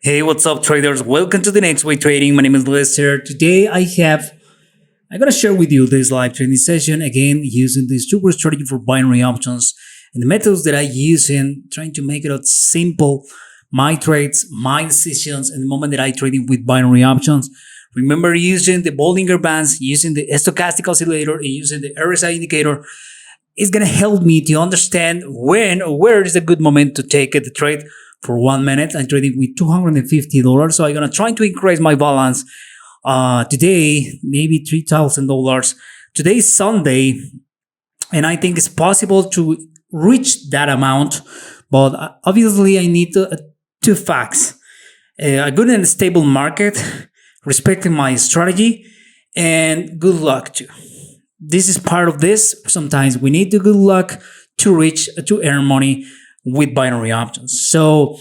Hey, what's up, traders? Welcome to the Next Way Trading. My name is Lester. Today, I'm gonna share with you this live trading session again using this super strategy for binary options and the methods that I use in trying to make it out simple. My trades, my decisions, and the moment that I trading with binary options. Remember using the Bollinger Bands, using the stochastic oscillator, and using the RSI indicator is going to help me to understand when or where is a good moment to take the trade. For 1 minute, I'm trading with $250, so I'm going to try to increase my balance today, maybe $3,000. Today is Sunday, and I think it's possible to reach that amount, but obviously I need two facts. A good and stable market, respecting my strategy, and good luck too. This is part of this. Sometimes we need the good luck to earn money with binary options. So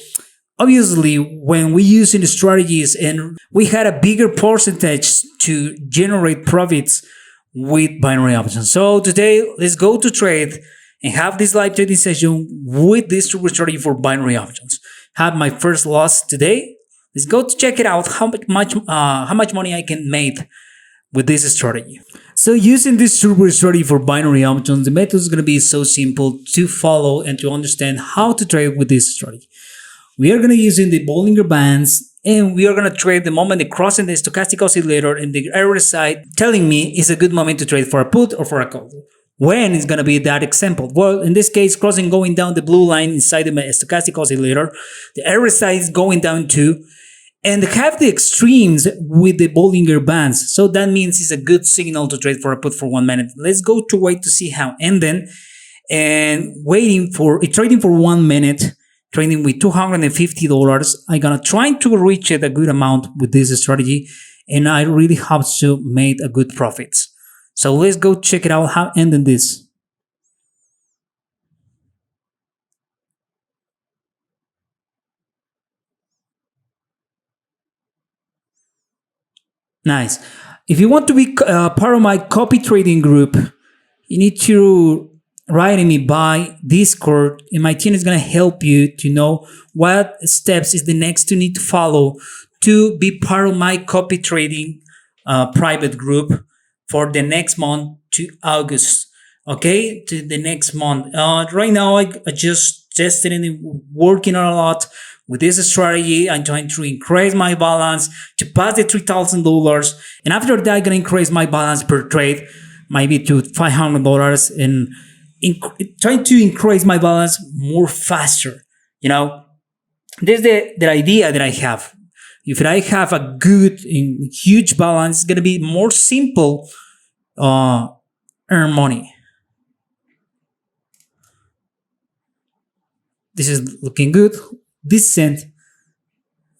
obviously when we using the strategies and we had a bigger percentage to generate profits with binary options. So today let's go to trade and have this live trading session with this super strategy for binary options. Have my first loss today. Let's go to check it out how much money I can make with this strategy. So using this super strategy for binary options, the method is going to be so simple to follow and to understand how to trade with this strategy. We are going to using the Bollinger Bands and we are going to trade the moment they crossing the stochastic oscillator and the RSI telling me is a good moment to trade for a put or for a call. When is going to be that example? Well, in this case, crossing going down the blue line inside the stochastic oscillator, the RSI is going down too, and have the extremes with the Bollinger Bands. So that means it's a good signal to trade for a put for 1 minute. Let's go to wait to see how ending and trading for 1 minute, trading with $250. I'm gonna try to reach it a good amount with this strategy, and I really hope to make a good profits. So let's go check it out how ending this. Nice. If you want to be part of my copy trading group, you need to write me by Discord, and my team is going to help you to know what steps is the next you need to follow to be part of my copy trading private group for the next month to August. Okay, to the next month. Right now, I just tested and working on a lot with this strategy. I'm trying to increase my balance to pass the $3,000, and after that, I'm gonna increase my balance per trade, maybe to $500, and trying to increase my balance more faster. You know, this is the idea that I have. If I have a good and huge balance, it's gonna be more simple earn money. This is looking good. Decent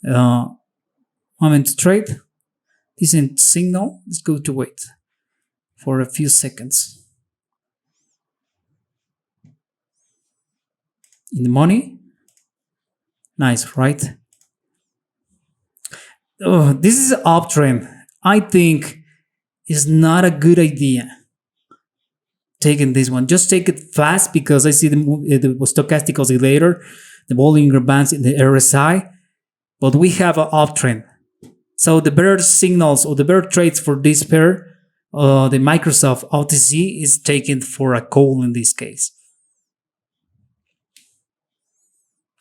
moment to trade. Decent signal. Let's go to wait for a few seconds. In the money. Nice, right? Oh, this is an uptrend. I think is not a good idea. Taking this one, just take it fast because I see the stochastic oscillator, the Bollinger Bands in the RSI, but we have an uptrend. So the better signals or the better trades for this pair, the Microsoft OTC is taken for a call in this case.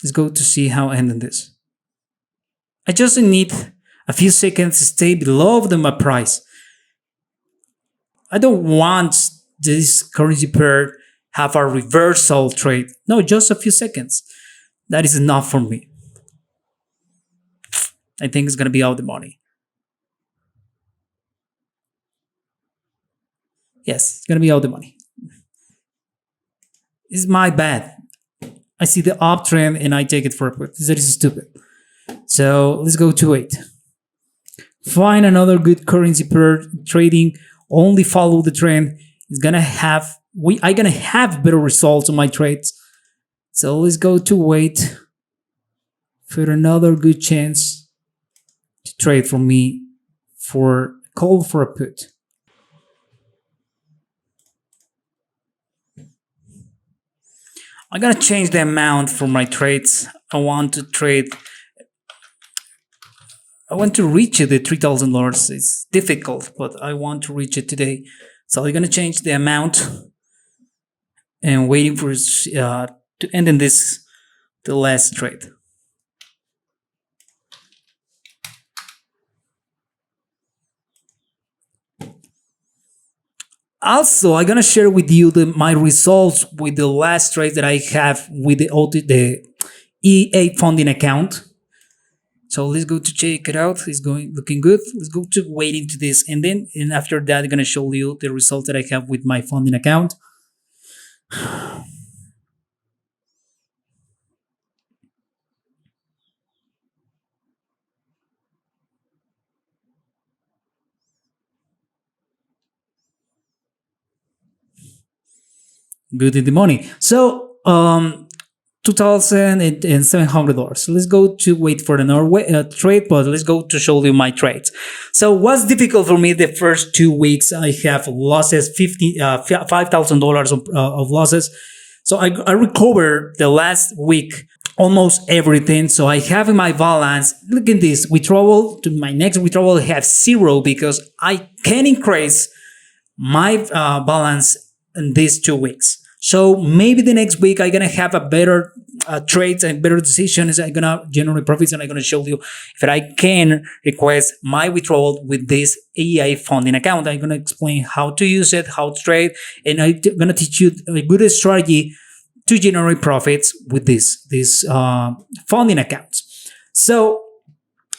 Let's go to see how ending this. I just need a few seconds to stay below my price. I don't want this currency pair have a reversal trade. No, just a few seconds. That is enough for me. I think it's gonna be out the money. Yes, it's gonna be out the money. It's my bad. I see the uptrend and I take it for a put. That is stupid. So let's go to wait. Find another good currency pair trading. Only follow the trend. It's gonna have I'm gonna have better results on my trades. So let's go to wait for another good chance to trade for me for call for a put. I'm gonna change the amount for my trades. I want to trade I want to reach the $3,000. It's difficult, but I want to reach it today. So I'm gonna change the amount and waiting for to end in this the last trade. Also, I'm gonna share with you my results with the last trade that I have with the EA funding account. So let's go to check it out. It's going looking good. Let's go to waiting to this, and after that, I'm gonna show you the results that I have with my funding account. Good in the money. So $2,700. So let's go to wait for another trade, but let's go to show you my trades. So what's difficult for me the first 2 weeks? I have losses, $5,000 of losses. So I recovered the last week almost everything. So I have in my balance, look at this, withdrawal to my next withdrawal, I have zero because I can increase my balance in these 2 weeks. So maybe the next week I'm gonna have a better trades and better decisions. I'm gonna generate profits, and I'm gonna show you if I can request my withdrawal with this AI funding account. I'm gonna explain how to use it, how to trade, and I'm gonna teach you a good strategy to generate profits with this funding accounts. So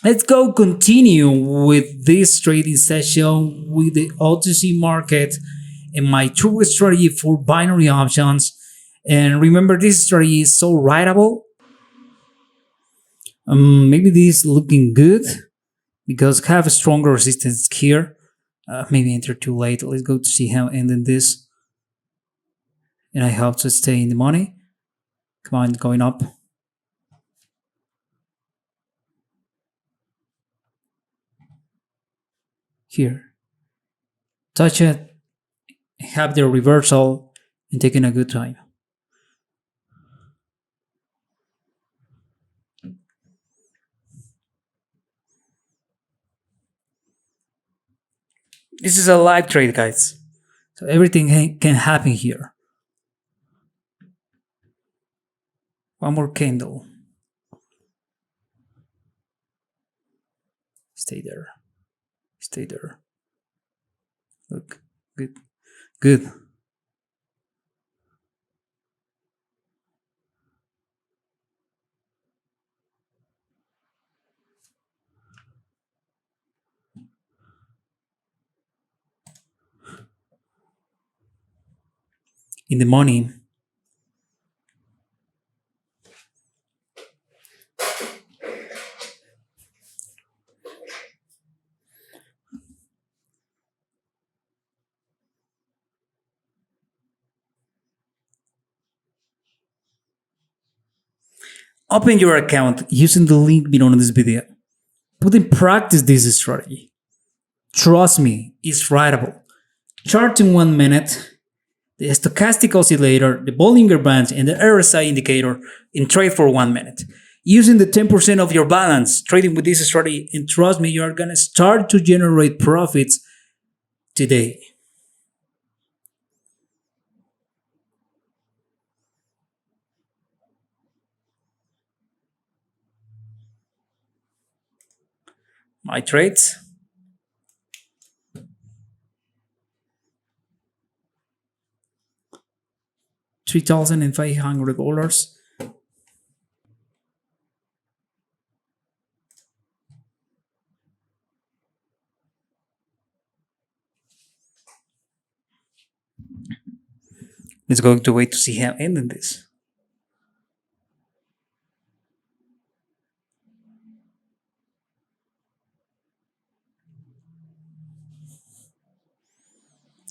let's go continue with this trading session with the OTC market and my true strategy for binary options. And remember, this strategy is so writable. Maybe this is looking good because I have a stronger resistance here. Maybe enter too late. Let's go to see how ending this. And I hope to stay in the money. Come on, going up. Here. Touch it. Have the reversal and taking a good time. This is a live trade, guys. So everything can happen here. One more candle. Stay there. Stay there. Look. Good. Good. In the morning, open your account using the link below in this video. Put in practice this strategy. Trust me, it's writable. Chart in 1 minute, the stochastic oscillator, the Bollinger Bands, and the RSI indicator in trade for 1 minute. Using the 10% of your balance, trading with this strategy, and trust me, you are gonna start to generate profits today. My trades. $3,500. Let's go to wait to see how ending this.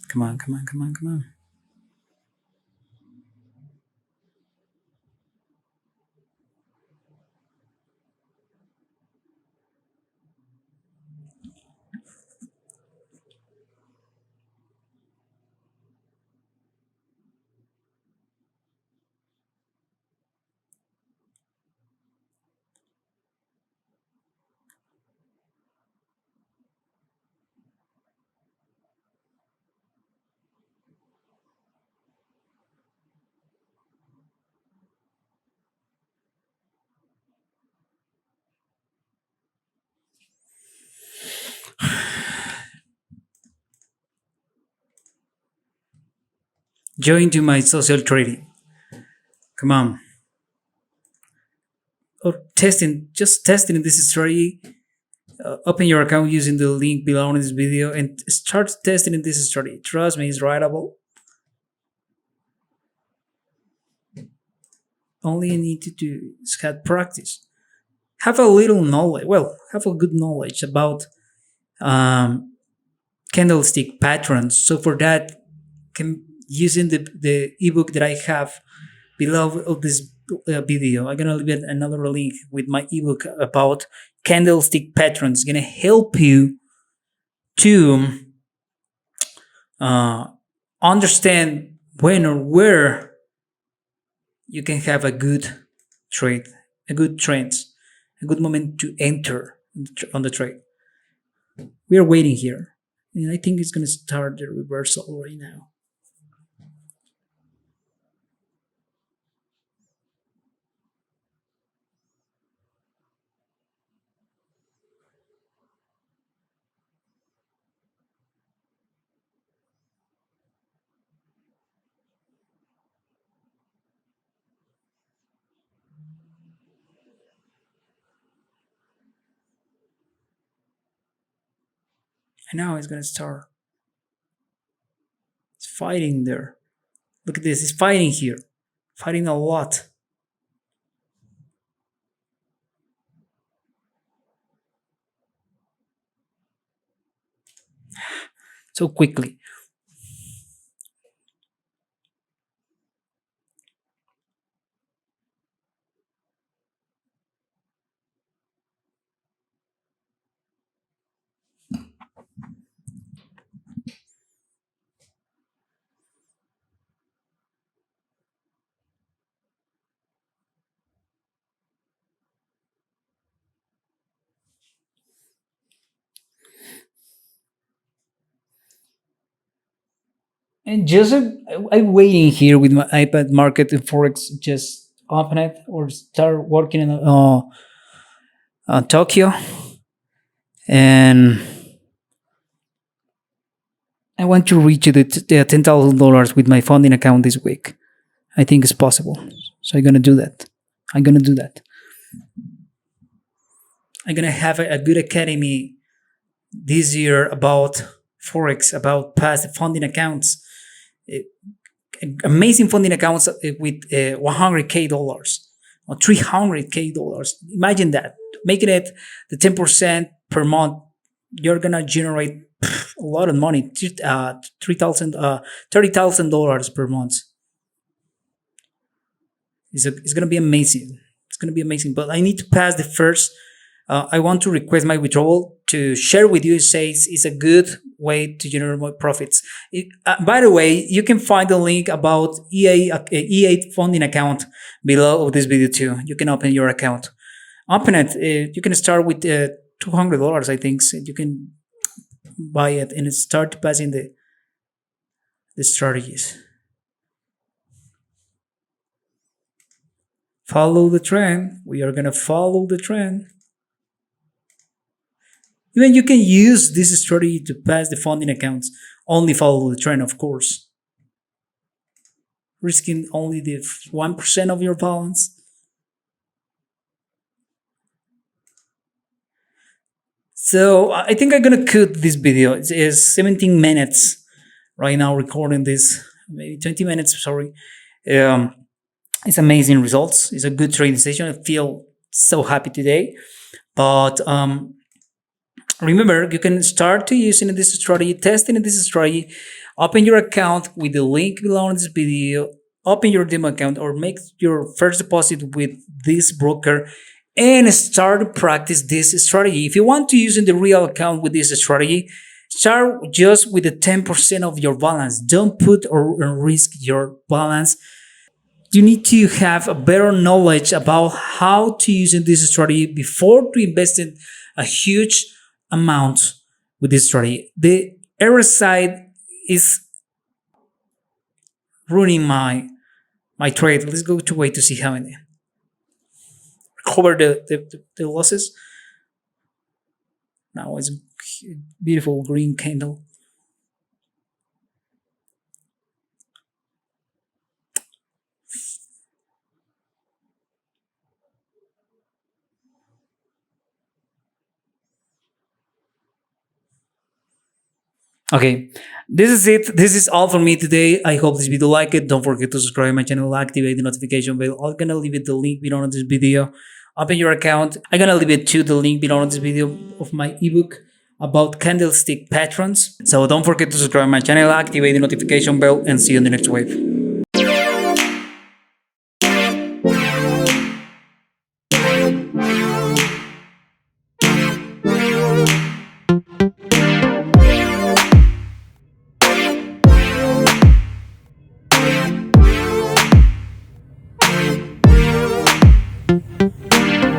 Come on, come on, come on, come on. Join to my social trading. Come on. Or testing, just testing this strategy. Open your account using the link below in this video and start testing in this strategy. Trust me, it's writable. All you need to do is have practice. Have a little knowledge. Well, have a good knowledge about um, candlestick patterns. So for that, using the ebook that I have below of this video, I'm gonna leave another link with my ebook about candlestick patterns. It's gonna help you to uh, understand when or where you can have a good trade, a good trend, a good moment to enter on the trade. We are waiting here, and I think it's gonna start the reversal right now. And now it's gonna start. It's fighting there. Look at this. It's fighting here, fighting a lot. So quickly. And just I'm waiting here with my iPad market and Forex just open it or start working in Tokyo. And I want to reach the $10,000 with my funding account this week. I think it's possible. So I'm going to do that. I'm going to do that. I'm going to have a good academy this year about Forex, about past funding accounts. Eh, Amazing funding accounts with $100K or $300K. Imagine that. Making it the 10% per month, you're gonna generate a lot of money, 3,000, $30,000 per month. It's gonna be amazing. It's gonna be amazing. But I need to pass the first. I want to request my withdrawal to share with you. It says it's a good way to generate more profits. By the way, you can find the link about E8 funding account below of this video too. You can open your account. Open it. You can start with $200. I think so you can buy it and start passing the strategies. Follow the trend. We are gonna follow the trend. Even you can use this strategy to pass the funding accounts. Only follow the trend, of course. Risking only the 1% of your balance. So I think I'm gonna cut this video. It's 17 minutes right now recording this, maybe 20 minutes. Sorry. Um, it's amazing results. It's a good trading session. I feel so happy today. But remember, you can start to using this strategy, testing this strategy. Open your account with the link below in this video. Open your demo account or make your first deposit with this broker and start to practice this strategy. If you want to use in the real account with this strategy, start just with the 10% of your balance. Don't put or risk your balance. You need to have a better knowledge about how to use this strategy before to invest in a huge amount with this strategy. The error side is ruining my trade. Let's go to wait to see how many recover the losses. Now it's a beautiful green candle. Okay, this is it. This is all for me today. I hope this video like it. Don't forget to subscribe to my channel, activate the notification bell. I'm gonna leave it the link below on this video. Open your account. I'm gonna leave it to the link below on this video of my ebook about candlestick patterns. So don't forget to subscribe to my channel, activate the notification bell, and see you in the next wave.